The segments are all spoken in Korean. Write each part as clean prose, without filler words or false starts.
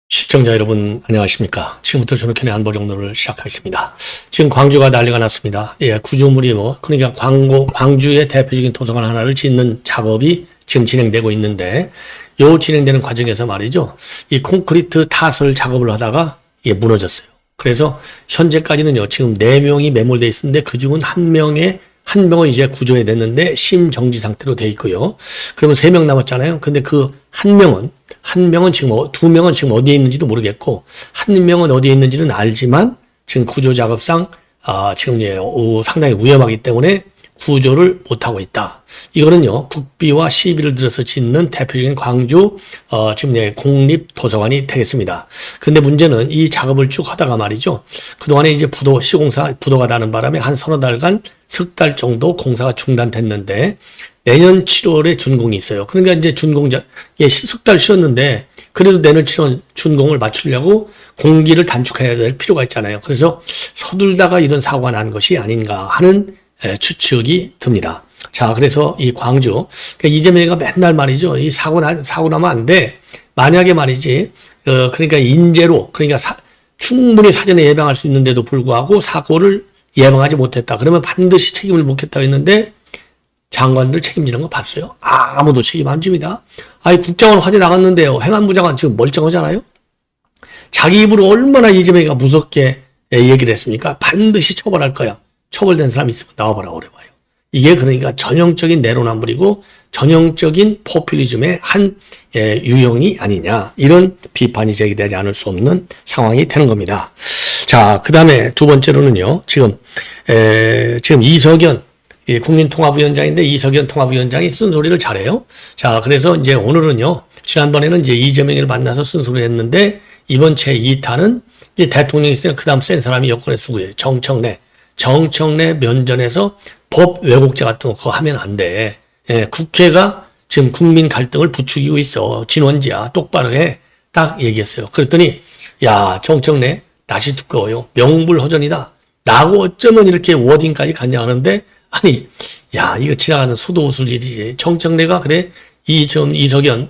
시청자 여러분 안녕하십니까. 지금부터 전우현의 안보정론을 시작하겠습니다. 지금 광주가 난리가 났습니다. 예, 구조물이 그러니까 광주의 대표적인 도서관 하나를 짓는 작업이 지금 진행되고 있는데, 요 진행되는 과정에서 말이죠, 이 콘크리트 타설 작업을 하다가 무너졌어요. 그래서 현재까지는요, 지금 4명이 매몰되어 있었는데 그중은 한 명은 이제 구조해 냈는데 심정지 상태로 돼 있고요. 그러면 3명 남았잖아요. 근데 그 한 명은 지금, 2명은 지금 어디에 있는지도 모르겠고, 한 명은 어디에 있는지는 알지만 지금 구조 작업상, 지금 상당히 위험하기 때문에 구조를 못하고 있다. 이거는요, 국비와 시비를 들여서 짓는 대표적인 광주, 지금 공립도서관이 되겠습니다. 근데 문제는 이 작업을 쭉 하다가 말이죠, 그동안에 이제 부도가 나는 바람에 한 서너 달간, 석 달 정도 공사가 중단됐는데, 내년 7월에 준공이 있어요. 그러니까 이제 석 달 쉬었는데, 그래도 내년 7월 준공을 맞추려고 공기를 단축해야 될 필요가 있잖아요. 그래서 서둘다가 이런 사고가 난 것이 아닌가 하는 추측이 듭니다. 자, 그래서 이 광주, 그러니까 이재명이가 맨날 말이죠, 이 사고 나면 안 돼. 만약에 말이지, 그러니까 인재로, 그러니까 충분히 사전에 예방할 수 있는데도 불구하고 사고를 예방하지 못했다. 그러면 반드시 책임을 묻겠다고 했는데, 장관들 책임지는 거 봤어요? 아무도 책임 안 집니다. 국정원 화재 나갔는데요, 행안부 장관 지금 멀쩡하잖아요? 자기 입으로 얼마나 이재명이가 무섭게 얘기를 했습니까? 반드시 처벌할 거야. 처벌된 사람 있으면 나와보라고 그래봐요. 이게 그러니까 전형적인 내로남불이고 전형적인 포퓰리즘의 한 유형이 아니냐, 이런 비판이 제기되지 않을 수 없는 상황이 되는 겁니다. 자, 그 다음에 두 번째로는요, 지금 이석연 국민통합위원장인데, 이석연 통합위원장이 쓴소리를 잘해요. 자, 그래서 이제 오늘은요, 지난번에는 이제 이재명을 만나서 쓴소리를 했는데, 이번 제2탄은 이제 대통령이 있으면 그 다음 센 사람이 여권의 수구예요. 정청래 면전에서 법 왜곡죄 같은 거 그거 하면 안 돼. 예, 국회가 지금 국민 갈등을 부추기고 있어. 진원지야. 똑바로 해. 딱 얘기했어요. 그랬더니, 야, 정청래, 낯이 두꺼워요. 명불허전이다. 나하고 어쩌면 이렇게 워딩까지 갔냐 하는데, 아니, 야, 이거 지나가는 수도 웃을 일이지. 정청래가 그래, 이석연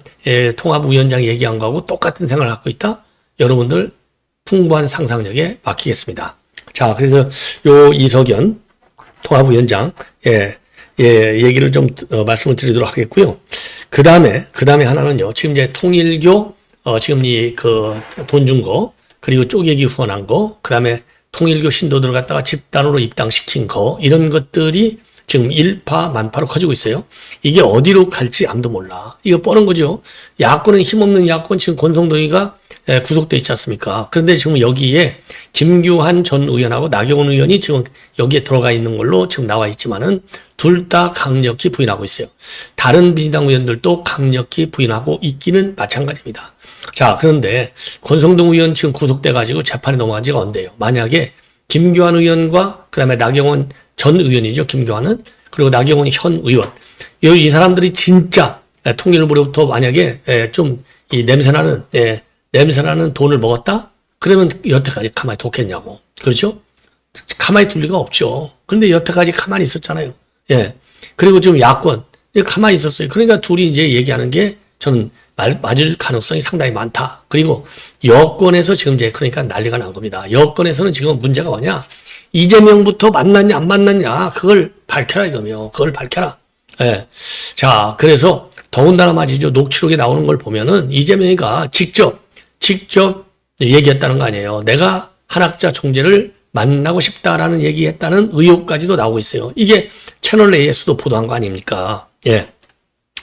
통합위원장이 얘기한 거하고 똑같은 생각을 갖고 있다? 여러분들 풍부한 상상력에 맡기겠습니다. 자, 그래서 요 이석연 통합위원장, 얘기를 좀 말씀을 드리도록 하겠고요. 그 다음에 하나는요, 지금 이제 통일교, 지금 돈 준 거, 그리고 쪼개기 후원한 거, 그 다음에 통일교 신도들을 갖다가 집단으로 입당시킨 거, 이런 것들이 지금 일파만파로 커지고 있어요. 이게 어디로 갈지 아무도 몰라. 이거 뻔한 거죠. 야권은 힘없는 야권, 지금 권성동이가 구속돼 있지 않습니까? 그런데 지금 여기에 김규환 전 의원하고 나경원 의원이 지금 여기에 들어가 있는 걸로 지금 나와 있지만은 둘 다 강력히 부인하고 있어요. 다른 민주당 의원들도 강력히 부인하고 있기는 마찬가지입니다. 자, 그런데 권성동 의원 지금 구속돼 가지고 재판에 넘어간 지가 언제예요? 만약에 김규환 의원과 그다음에 나경원 전 의원이죠, 김교환은. 그리고 나경원 현 의원. 이 사람들이 진짜 통일부로부터 만약에 좀 이 냄새나는 돈을 먹었다? 그러면 여태까지 가만히 뒀겠냐고. 그렇죠? 가만히 둘 리가 없죠. 그런데 여태까지 가만히 있었잖아요. 예. 그리고 지금 야권, 가만히 있었어요. 그러니까 둘이 이제 얘기하는 게 저는 맞을 가능성이 상당히 많다. 그리고 여권에서 지금 이제 그러니까 난리가 난 겁니다. 여권에서는 지금 문제가 뭐냐? 이재명부터 만났냐 안 만났냐, 그걸 밝혀라 이거며. 그걸 밝혀라. 예. 자, 그래서 더군다나 말이죠, 녹취록에 나오는 걸 보면은 이재명이가 직접 얘기했다는 거 아니에요. 내가 한학자 총재를 만나고 싶다라는 얘기했다는 의혹까지도 나오고 있어요. 이게 채널A에서도 보도한 거 아닙니까? 예.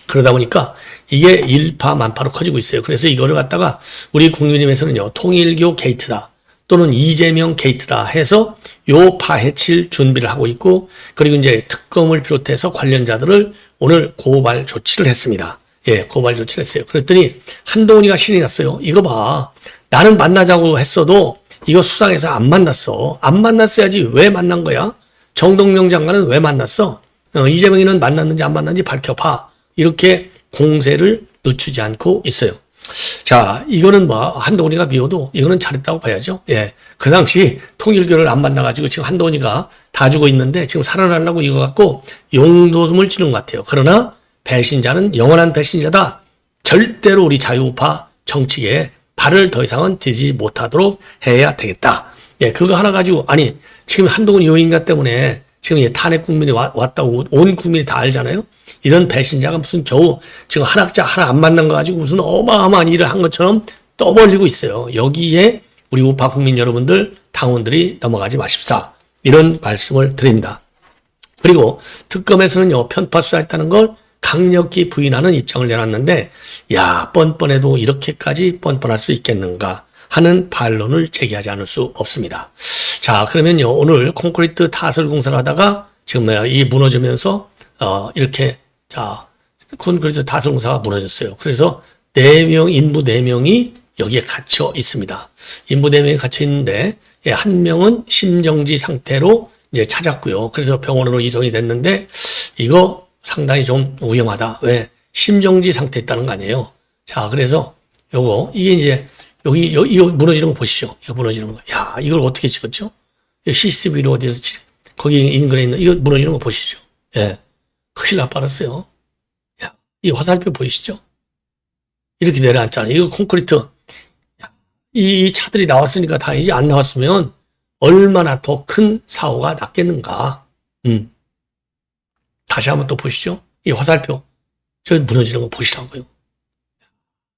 그러다 보니까 이게 일파만파로 커지고 있어요. 그래서 이거를 갖다가 우리 국민의힘에서는요, 통일교 게이트다, 또는 이재명 게이트다 해서 요 파헤칠 준비를 하고 있고, 그리고 이제 특검을 비롯해서 관련자들을 오늘 고발 조치를 했습니다. 예, 고발 조치를 했어요. 그랬더니 한동훈이가 신이 났어요. 이거 봐. 나는 만나자고 했어도 이거 수상해서 안 만났어. 안 만났어야지 왜 만난 거야? 정동영 장관은 왜 만났어? 이재명이는 만났는지 안 만났는지 밝혀봐. 이렇게 공세를 늦추지 않고 있어요. 자, 이거는 뭐 한동훈이가 미워도 이거는 잘했다고 봐야죠. 예. 그 당시 통일교를 안 만나가지고 지금 한동훈이가 다 주고 있는데 지금 살아나려고 이거 갖고 용도숨을 치는 것 같아요. 그러나 배신자는 영원한 배신자다. 절대로 우리 자유우파 정치계에 발을 더 이상은 디디지 못하도록 해야 되겠다. 예, 그거 하나 가지고, 아니, 지금 한동훈 요인가 때문에 지금 탄핵 국민이 왔다고 온 국민이 다 알잖아요. 이런 배신자가 무슨 겨우 지금 한 학자 하나 안 만난 거 가지고 무슨 어마어마한 일을 한 것처럼 떠벌리고 있어요. 여기에 우리 우파 국민 여러분들, 당원들이 넘어가지 마십사. 이런 말씀을 드립니다. 그리고 특검에서는요, 편파 수사했다는 걸 강력히 부인하는 입장을 내놨는데, 야, 뻔뻔해도 이렇게까지 뻔뻔할 수 있겠는가 하는 반론을 제기하지 않을 수 없습니다. 자, 그러면요, 오늘 콘크리트 타설 공사를 하다가 지금 이 무너지면서, 이렇게, 자, 콘크리트 타설 공사가 무너졌어요. 그래서 인부 4명이 여기에 갇혀 있습니다. 인부 4명이 갇혀 있는데, 예, 한 명은 심정지 상태로 이제 찾았고요. 그래서 병원으로 이송이 됐는데, 이거 상당히 좀 위험하다. 왜? 심정지 상태에 있다는 거 아니에요. 자, 그래서 이게 이제, 이거 무너지는 거 보시죠. 이거 무너지는 거. 야, 이걸 어떻게 찍었죠? CCTV로 어디서 거기 인근에 있는, 이거 무너지는 거 보시죠. 예. 큰일 날 뻔했어요. 야, 이 화살표 보이시죠? 이렇게 내려앉잖아요. 이거 콘크리트. 야, 이 차들이 나왔으니까 다행이지 안 나왔으면 얼마나 더 큰 사고가 났겠는가. 다시 한번 또 보시죠. 이 화살표. 저 무너지는 거 보시라고요.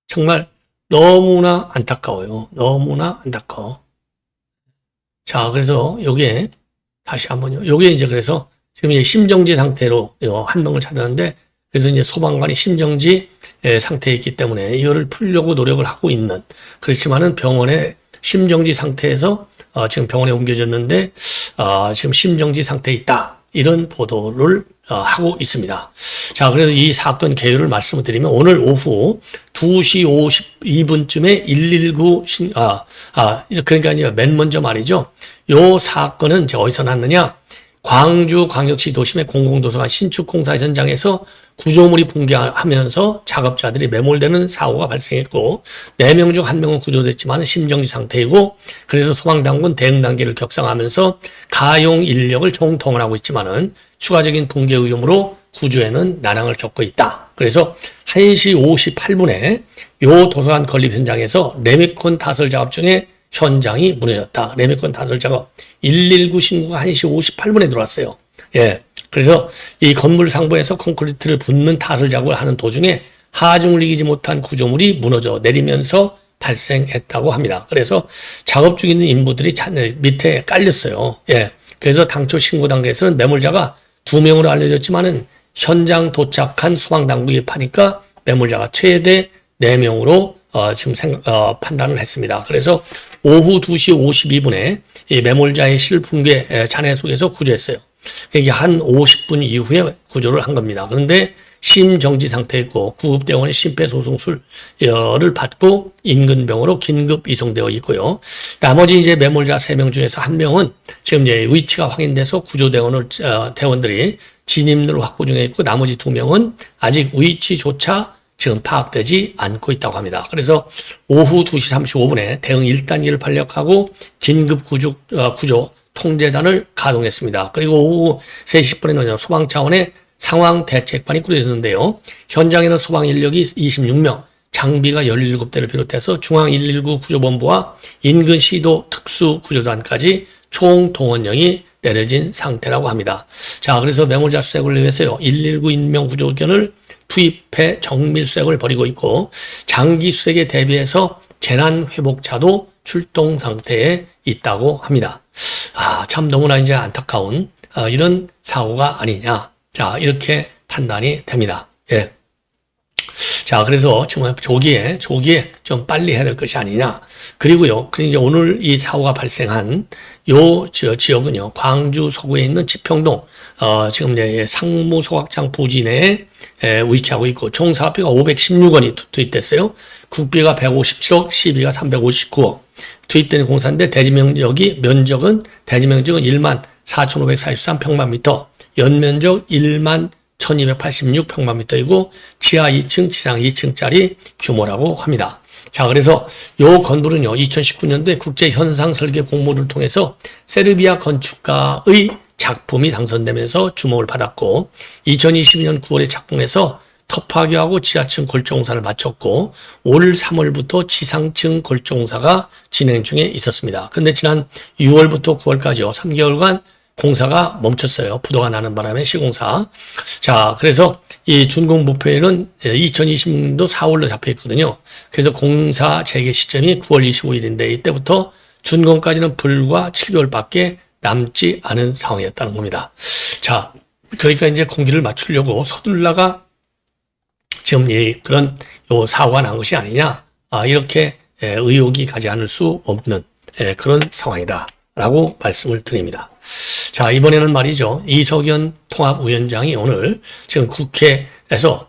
정말 너무나 안타까워요. 너무나 안타까워. 자, 그래서 요게 다시 한번요. 요게 이제 그래서 지금 이제 심정지 상태로 한 명을 찾았는데, 그래서 이제 소방관이 심정지 상태에 있기 때문에 이거를 풀려고 노력을 하고 있는, 그렇지만은 병원에 심정지 상태에서 지금 병원에 옮겨졌는데 지금 심정지 상태에 있다. 이런 보도를 하고 있습니다. 자, 그래서 이 사건 개요를 말씀을 드리면 오늘 오후 2시 52분쯤에 119 그러니까 이제 맨 먼저 말이죠. 요 사건은 이제 어디서 났느냐? 광주광역시 도심의 공공도서관 신축 공사 현장에서 구조물이 붕괴하면서 작업자들이 매몰되는 사고가 발생했고, 4명 중 1명은 구조됐지만 심정지 상태이고, 그래서 소방당국은 대응 단계를 격상하면서 가용 인력을 총동원하고 있지만은 추가적인 붕괴 위험으로 구조에는 난항을 겪고 있다. 그래서 1시 58분에 요 도서관 건립 현장에서 레미콘 타설 작업 중에 현장이 무너졌다. 레미콘 타설 작업 119 신고가 1시 58분에 들어왔어요. 예. 그래서 이 건물 상부에서 콘크리트를 붓는 타설 작업을 하는 도중에 하중을 이기지 못한 구조물이 무너져 내리면서 발생했다고 합니다. 그래서 작업 중에 있는 인부들이 밑에 깔렸어요. 예. 그래서 당초 신고 단계에서는 매몰자가 2명으로 알려졌지만은 현장 도착한 소방당국이 파니까 매몰자가 최대 4명으로 지금 판단을 했습니다. 그래서 오후 2시 52분에 이 매몰자의 실붕괴 잔해 속에서 구조했어요. 이게 한 50분 이후에 구조를 한 겁니다. 그런데 심정지 상태에 있고 구급대원의 심폐소생술을 받고 인근 병원으로 긴급 이송되어 있고요. 나머지 이제 매몰자 3명 중에서 1명은 지금 이제 위치가 확인돼서 대원들이 진입로를 확보 중에 있고, 나머지 2명은 아직 위치조차 지금 파악되지 않고 있다고 합니다. 그래서 오후 2시 35분에 대응 1단계를 발력하고 긴급 구조 통제단을 가동했습니다. 그리고 오후 3시 10분에는 소방 차원의 상황 대책반이 꾸려졌는데요. 현장에는 소방 인력이 26명, 장비가 17대를 비롯해서 중앙 119 구조본부와 인근 시도 특수구조단까지 총 동원령이 내려진 상태라고 합니다. 자, 그래서 매몰자 수색을 위해서요, 119 인명 구조견을 투입해 정밀 수색을 벌이고 있고, 장기 수색에 대비해서 재난 회복차도 출동 상태에 있다고 합니다. 참 너무나 이제 안타까운 이런 사고가 아니냐. 자, 이렇게 판단이 됩니다. 예. 자, 그래서 정말 조기에 좀 빨리 해야 될 것이 아니냐. 그리고요, 이제 오늘 이 사고가 발생한 요 지역은요, 광주 서구에 있는 지평동, 지금 이제 상무 소각장 부지 내에 위치하고 있고, 총 사업비가 516원이 투입됐어요. 국비가 157억, 시비가 359억. 투입된 공사인데 대지면적은 1만 4,543평방미터, 연면적 1만 1286평방미터이고 지하 2층, 지상 2층짜리 규모라고 합니다. 자, 그래서 요 건물은요, 2019년도에 국제 현상 설계 공모를 통해서 세르비아 건축가의 작품이 당선되면서 주목을 받았고, 2022년 9월에 착공해서 터파교하고 지하층 골조공사를 마쳤고, 올 3월부터 지상층 골조공사가 진행 중에 있었습니다. 그런데 지난 6월부터 9월까지요, 3개월간 공사가 멈췄어요. 부도가 나는 바람에 시공사. 자, 그래서 이 준공 목표일은 2026년도 4월로 잡혀 있거든요. 그래서 공사 재개 시점이 9월 25일인데 이때부터 준공까지는 불과 7개월밖에 남지 않은 상황이었다는 겁니다. 자, 그러니까 이제 공기를 맞추려고 서둘러가 지금 그런 사고가 난 것이 아니냐, 이렇게 의혹이 가지 않을 수 없는 그런 상황이다라고 말씀을 드립니다. 자, 이번에는 말이죠, 이석연 통합위원장이 오늘 지금 국회에서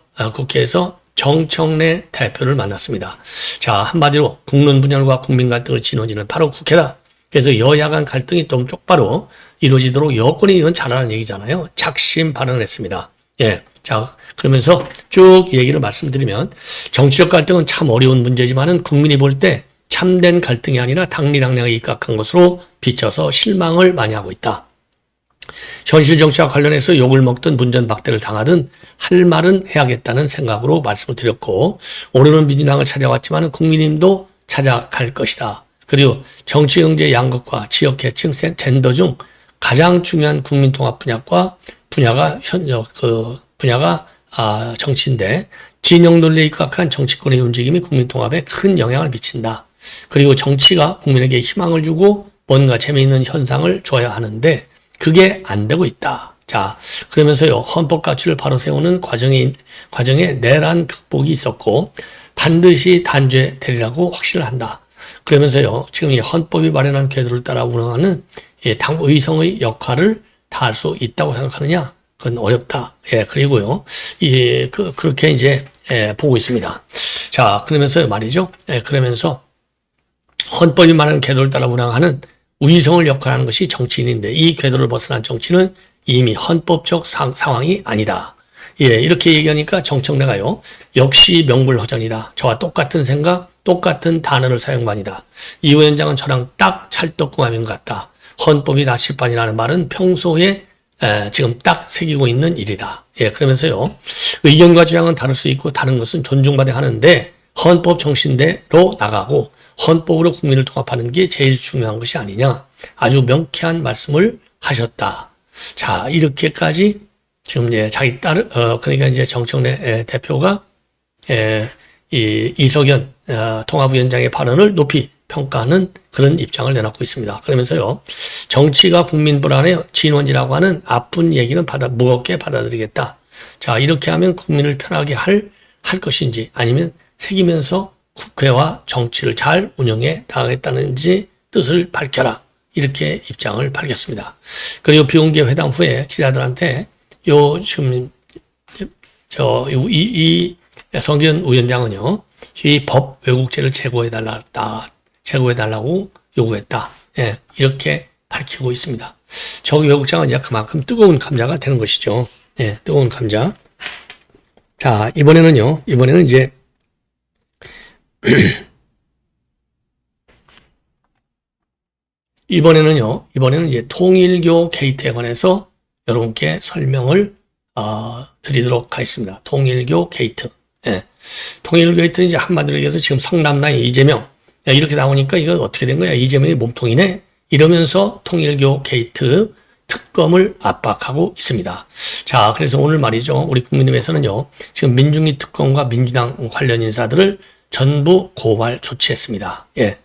정청래 대표를 만났습니다. 자, 한마디로 국론 분열과 국민 갈등을 진원지는 바로 국회다. 그래서 여야 간 갈등이 좀 똑바로 이루어지도록 여권이 이건 잘하는 얘기잖아요. 작심 발언을 했습니다. 예. 자, 그러면서 쭉 얘기를 말씀드리면, 정치적 갈등은 참 어려운 문제지만은 국민이 볼 때 참된 갈등이 아니라 당리당략에 입각한 것으로 비춰서 실망을 많이 하고 있다. 현실 정치와 관련해서 욕을 먹든 문전박대를 당하든 할 말은 해야겠다는 생각으로 말씀을 드렸고, 오늘은 민주당을 찾아왔지만 국민님도 찾아갈 것이다. 그리고 정치, 경제, 양극화, 지역 계층, 젠더 중 가장 중요한 국민 통합 분야가 정치인데, 진영 논리에 입각한 정치권의 움직임이 국민 통합에 큰 영향을 미친다. 그리고 정치가 국민에게 희망을 주고 뭔가 재미있는 현상을 줘야 하는데 그게 안 되고 있다. 자, 그러면서요, 헌법 가치를 바로 세우는 과정에 내란 극복이 있었고 반드시 단죄되리라고 확신을 한다. 그러면서요, 지금 이 헌법이 마련한 궤도를 따라 운영하는 당 의성의 역할을 다할 수 있다고 생각하느냐? 그건 어렵다. 예, 그리고요, 그렇게 이제, 보고 있습니다. 자, 그러면서요, 말이죠. 그러면서 헌법이 말하는 궤도를 따라 운항하는 의성을 역할하는 것이 정치인인데 이 궤도를 벗어난 정치는 이미 헌법적 상황이 아니다. 예, 이렇게 얘기하니까 정청래가요, 역시 명불허전이다. 저와 똑같은 생각, 똑같은 단어를 사용반이다. 이 위원장은 저랑 딱 찰떡궁합인 것 같다. 헌법이 다칠 바이라는 말은 평소에 지금 딱 새기고 있는 일이다. 예, 그러면서요, 의견과 주장은 다를 수 있고 다른 것은 존중받아야 하는데 헌법 정신대로 나가고 헌법으로 국민을 통합하는 게 제일 중요한 것이 아니냐. 아주 명쾌한 말씀을 하셨다. 자, 이렇게까지 지금 이제 자기 딸, 그러니까 이제 정청래 대표가 이석연 통합위원장의 발언을 높이 평가하는 그런 입장을 내놓고 있습니다. 그러면서요, 정치가 국민 불안의 진원지라고 하는 아픈 얘기는 무겁게 받아들이겠다. 자, 이렇게 하면 국민을 편하게 할 것인지 아니면 새기면서 국회와 정치를 잘 운영해 나가겠다는지 뜻을 밝혀라. 이렇게 입장을 밝혔습니다. 그리고 비공개 회담 후에 기자들한테 지금 이 성견 위원장은요, 이 법 왜곡죄를 제거해달라고 요구했다. 예, 이렇게 밝히고 있습니다. 저기 왜곡자가 이제 그만큼 뜨거운 감자가 되는 것이죠. 예, 뜨거운 감자. 자, 이번에는 이제 이번에는 이제 통일교 게이트에 관해서 여러분께 설명을 드리도록 하겠습니다. 통일교 게이트. 예. 통일교 게이트는 이제 한마디로 얘기해서 지금 성남라인 이재명. 야, 이렇게 나오니까 이거 어떻게 된 거야? 이재명이 몸통이네? 이러면서 통일교 게이트 특검을 압박하고 있습니다. 자, 그래서 오늘 말이죠, 우리 국민의힘에서는요, 지금 민중기 특검과 민주당 관련 인사들을 전부 고발 조치했습니다. 예.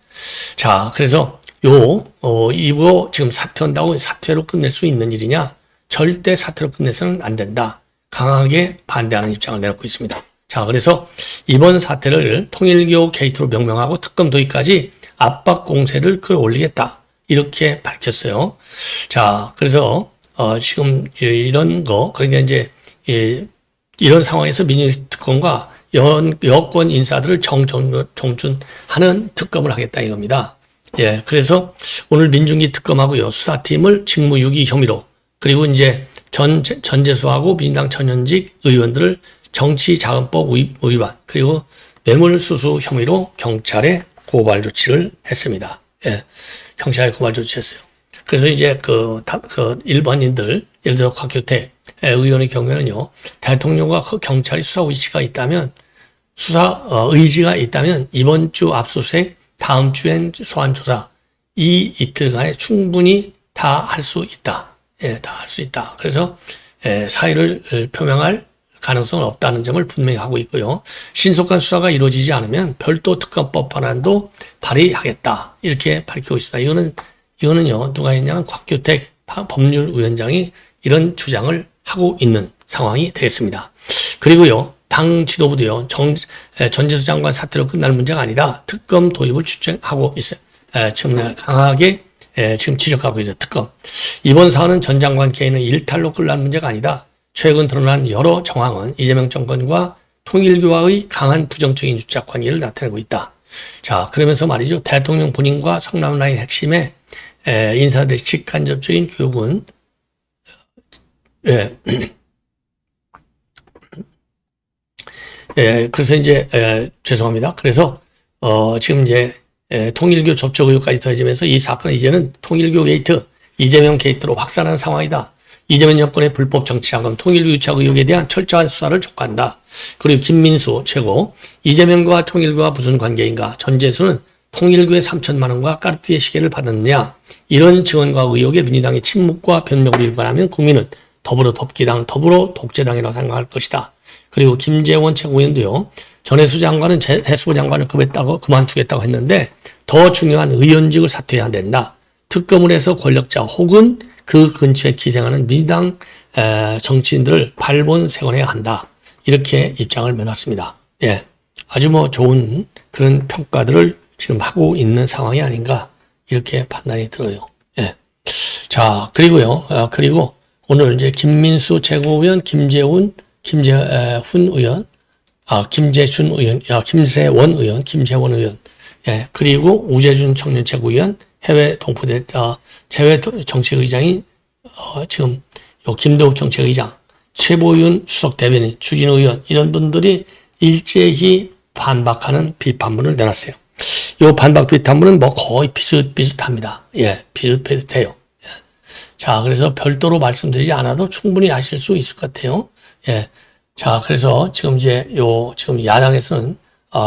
자, 그래서 이거 지금 사퇴한다고 사퇴로 끝낼 수 있는 일이냐? 절대 사퇴로 끝내서는 안 된다. 강하게 반대하는 입장을 내놓고 있습니다. 자, 그래서 이번 사태를 통일교 게이트로 명명하고 특검 도입까지 압박 공세를 끌어올리겠다. 이렇게 밝혔어요. 자, 그래서 지금 이런 거, 그러니까 이제 이런 상황에서 민주당 특검과 여권 인사들을 정준하는 특검을 하겠다 이겁니다. 예, 그래서 오늘 민중기 특검하고요, 수사팀을 직무유기 혐의로, 그리고 이제 전재수하고 민주당 전현직 의원들을 정치자금법 위반 그리고 뇌물수수 혐의로 경찰에 고발 조치를 했습니다. 예, 경찰에 고발 조치했어요. 그래서 이제 그 일반인들, 예를 들어 곽규택 의원의 경우에는요, 대통령과 그 경찰이 수사 의지가 있다면, 의지가 있다면 이번 주 압수수색, 다음 주엔 소환 조사, 이 이틀간에 충분히 다 할 수 있다. 예, 다 할 수 있다. 그래서 사의를 표명할 가능성은 없다는 점을 분명히 하고 있고요. 신속한 수사가 이루어지지 않으면 별도 특검법 방안도 발의하겠다. 이렇게 밝히고 있습니다. 이거는요, 누가 했냐면 곽규택 법률위원장이 이런 주장을 하고 있는 상황이 되겠습니다. 그리고요, 당 지도부도요, 전재수 장관 사태로 끝날 문제가 아니다. 특검 도입을 추진하고 있어요. 지금 강하게 지금 지적하고 있어요. 특검. 이번 사안은 전 장관 개인의 일탈로 끝날 문제가 아니다. 최근 드러난 여러 정황은 이재명 정권과 통일교와의 강한 부정적인 유착 관계를 나타내고 있다. 자, 그러면서 말이죠. 대통령 본인과 성남라인 핵심의 인사들의 직간접적인 교육은 그래서 이제 죄송합니다. 그래서 지금 이제 통일교 접촉 의혹까지 더해지면서 이 사건은 이제는 통일교 게이트, 이재명 게이트로 확산하는 상황이다. 이재명 정권의 불법 정치자금, 통일교 유착 의혹에 대한 철저한 수사를 촉구한다. 그리고 김민수 최고, 이재명과 통일교와 무슨 관계인가? 전재수는 통일교의 3천만 원과 까르띠에 시계를 받았느냐? 이런 증언과 의혹에 민주당의 침묵과 변명을 일관하면 국민은 더불어 덮기당, 더불어 독재당이라고 생각할 것이다. 그리고 김재원 최고위원도요, 전해수 장관은 해수부 장관을 그만두겠다고 했는데 더 중요한 의원직을 사퇴해야 된다. 특검을 해서 권력자 혹은 그 근처에 기생하는 민주당 정치인들을 발본색원해야 한다. 이렇게 입장을 내놨습니다. 예, 아주 좋은 그런 평가들을 지금 하고 있는 상황이 아닌가 이렇게 판단이 들어요. 예. 자, 그리고요. 그리고 오늘 이제 김민수 최고위원, 김재훈 의원, 김세원 의원, 예, 그리고 우재준 청년 최고위원, 해외 정책의장인, 지금 요 김대욱 정책의장, 최보윤 수석 대변인, 주진우 의원, 이런 분들이 일제히 반박하는 비판문을 내놨어요. 요 반박 비판문은 거의 비슷합니다. 예, 비슷해요. 예. 자, 그래서 별도로 말씀드리지 않아도 충분히 아실 수 있을 것 같아요. 예. 자, 그래서 지금 지금 야당에서는,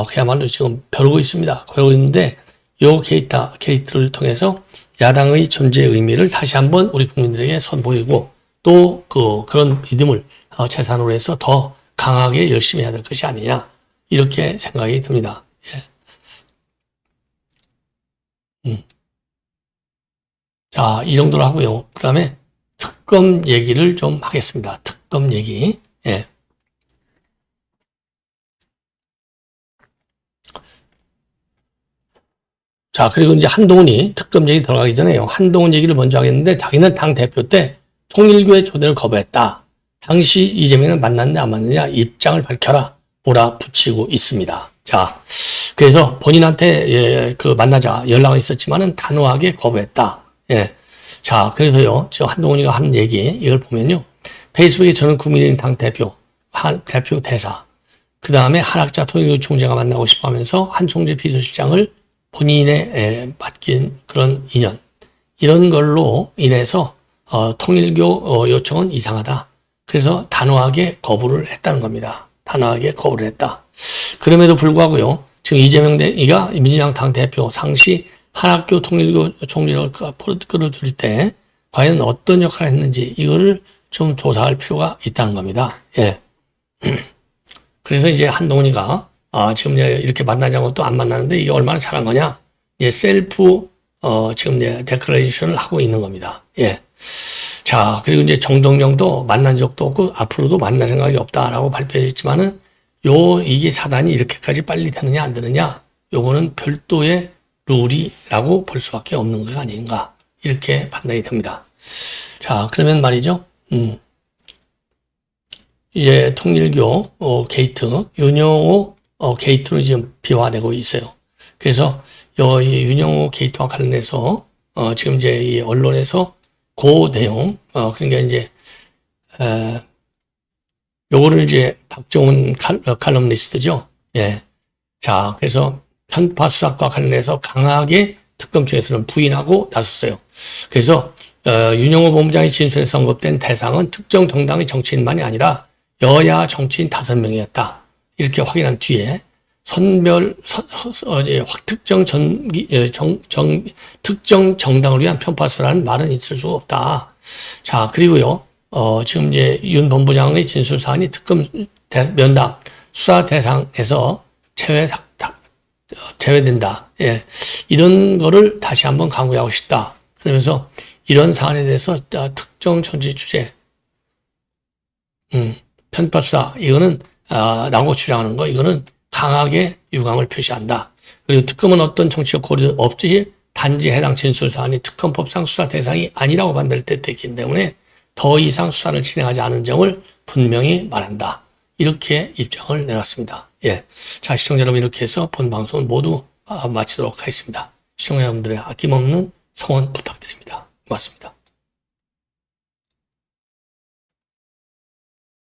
그야말로 지금 벼르고 있습니다. 벼르고 있는데, 요 게이트를 통해서 야당의 존재의 의미를 다시 한번 우리 국민들에게 선보이고, 또 그런 믿음을 재산으로 해서 더 강하게 열심히 해야 될 것이 아니냐, 이렇게 생각이 듭니다. 예. 자, 이 정도로 하고요. 그 다음에 특검 얘기를 좀 하겠습니다. 특검 얘기. 예. 자, 그리고 이제 한동훈이 특검 얘기 들어가기 전에요. 한동훈 얘기를 먼저 하겠는데, 자기는 당 대표 때 통일교의 초대를 거부했다. 당시 이재명을 만났냐 안 만났냐 입장을 밝혀라. 몰아붙이고 있습니다. 자, 그래서 본인한테 만나자 연락이 있었지만은 단호하게 거부했다. 예. 자, 그래서요, 저 한동훈이가 하는 얘기, 이걸 보면요. 페이스북에 저는 국민의힘 당 대표 대사, 그 다음에 한학자 통일교 총재가 만나고 싶어 하면서 한 총재 비서실장을 본인에 맡긴 그런 인연, 이런 걸로 인해서 통일교 요청은 이상하다. 그래서 단호하게 거부를 했다는 겁니다. 단호하게 거부를 했다. 그럼에도 불구하고요, 지금 이재명이가 민주당 당 대표 상시 한학교 통일교 총재를 끌어들일 때 과연 어떤 역할을 했는지 이거를 좀 조사할 필요가 있다는 겁니다. 예. 그래서 이제 한동훈이가 지금 이렇게 만나자고 또 안 만나는데 이게 얼마나 잘한 거냐? 이제 셀프 지금 데클레이션을 하고 있는 겁니다. 예. 자, 그리고 이제 정동영도 만난 적도 없고 앞으로도 만날 생각이 없다라고 발표했지만은 이게 사단이 이렇게까지 빨리 되느냐 안 되느냐, 요거는 별도의 룰이라고 볼 수밖에 없는 것 아닌가, 이렇게 판단이 됩니다. 자, 그러면 말이죠. 이제 통일교 게이트, 윤영호 게이트로 지금 비화되고 있어요. 그래서 이 윤영호 게이트와 관련해서 지금 이제 이 언론에서 그 내용, 그러니까 이제 요거를 이제 박정훈 칼럼니스트죠. 예. 자, 그래서 편파 수사과 관련해서 강하게 특검 측에서는 부인하고 나섰어요. 그래서 윤영호 본부장이 진술에서 언급된 대상은 특정 정당의 정치인만이 아니라 여야 정치인 5명이었다. 이렇게 확인한 뒤에 특정 정당을 위한 편파 수사라는 말은 있을 수가 없다. 자, 그리고요. 지금 이제 윤 본부장의 진술 사안이 특검 면담 수사 대상에서 제외된다. 예. 이런 거를 다시 한번 강조하고 싶다. 그러면서 이런 사안에 대해서 특정 정치 주제, 편파 수사, 이거는, 라고 주장하는 거, 이거는 강하게 유감을 표시한다. 그리고 특검은 어떤 정치적 고려 없이 단지 해당 진술 사안이 특검법상 수사 대상이 아니라고 판단될 때 있기 때문에 더 이상 수사를 진행하지 않은 점을 분명히 말한다. 이렇게 입장을 내놨습니다. 예. 자, 시청자 여러분, 이렇게 해서 본 방송을 모두 마치도록 하겠습니다. 시청자 여러분들의 아낌없는 성원 부탁드립니다. 고맙습니다.